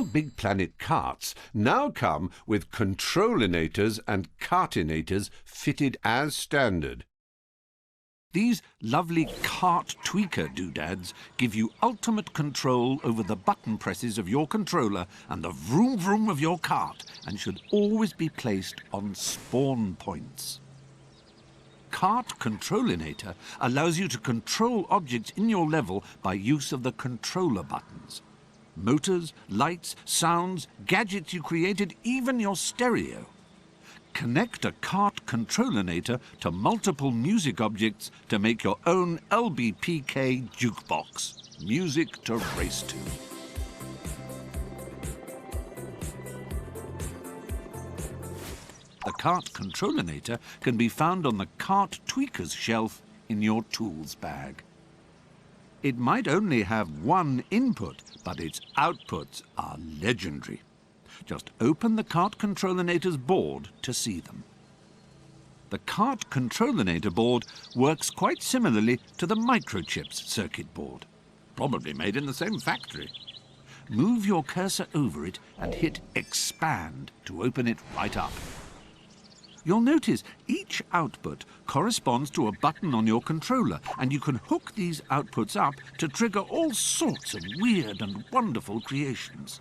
LittleBigPlanet carts now come with Controlinators and Kartinators fitted as standard. These lovely cart tweaker doodads give you ultimate control over the button presses of your controller and the vroom vroom of your cart, and should always be placed on spawn points. Kart Controlinator allows you to control objects in your level by use of the controller buttons. Motors, lights, sounds, gadgets you created, even your stereo. Connect a Kart Controlinator to multiple music objects to make your own LBPK jukebox. Music to race to. The Kart Controlinator can be found on the Kart Tweakers shelf in your tools bag. It might only have one input, but its outputs are legendary. Just open the Kart Controlinator's board to see them. The Kart Controlinator board works quite similarly to the microchips circuit board, probably made in the same factory. Move your cursor over it and hit Expand to open it right up. You'll notice each output corresponds to a button on your controller, and you can hook these outputs up to trigger all sorts of weird and wonderful creations.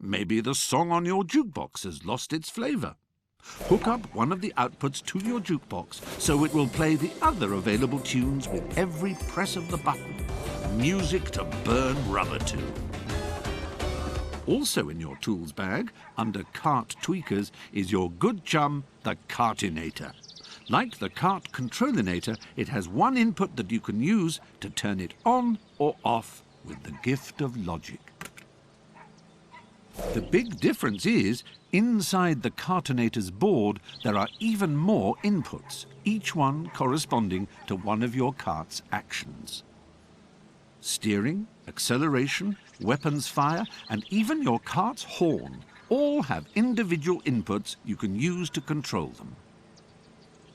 Maybe the song on your jukebox has lost its flavour. Hook up one of the outputs to your jukebox so it will play the other available tunes with every press of the button. Music to burn rubber to. Also in your tools bag, under Kart Tweakers, is your good chum, the Kartinator. Like the Kart Controlinator, it has one input that you can use to turn it on or off with the gift of logic. The big difference is, inside the Kartinator's board, there are even more inputs, each one corresponding to one of your kart's actions. Steering, acceleration, weapons fire, and even your kart's horn all have individual inputs you can use to control them.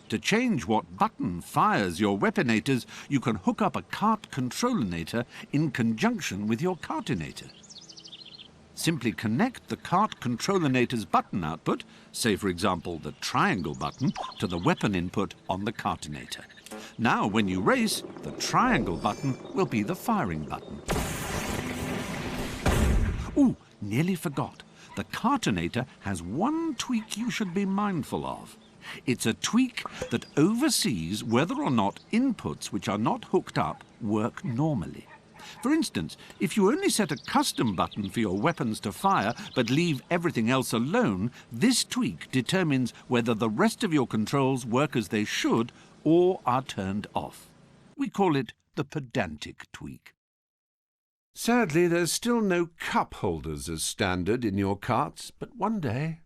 To change what button fires your weaponators, you can hook up a Kart Controlinator in conjunction with your Kartinator. Simply connect the Kart Controlinator's button output, say for example the triangle button, to the weapon input on the Kartinator. Now when you race, the triangle button will be the firing button. Ooh, nearly forgot. The Kartinator has one tweak you should be mindful of. It's a tweak that oversees whether or not inputs which are not hooked up work normally. For instance, if you only set a custom button for your weapons to fire but leave everything else alone, this tweak determines whether the rest of your controls work as they should or are turned off. We call it the pedantic tweak. Sadly, there's still no cup holders as standard in your karts, but one day,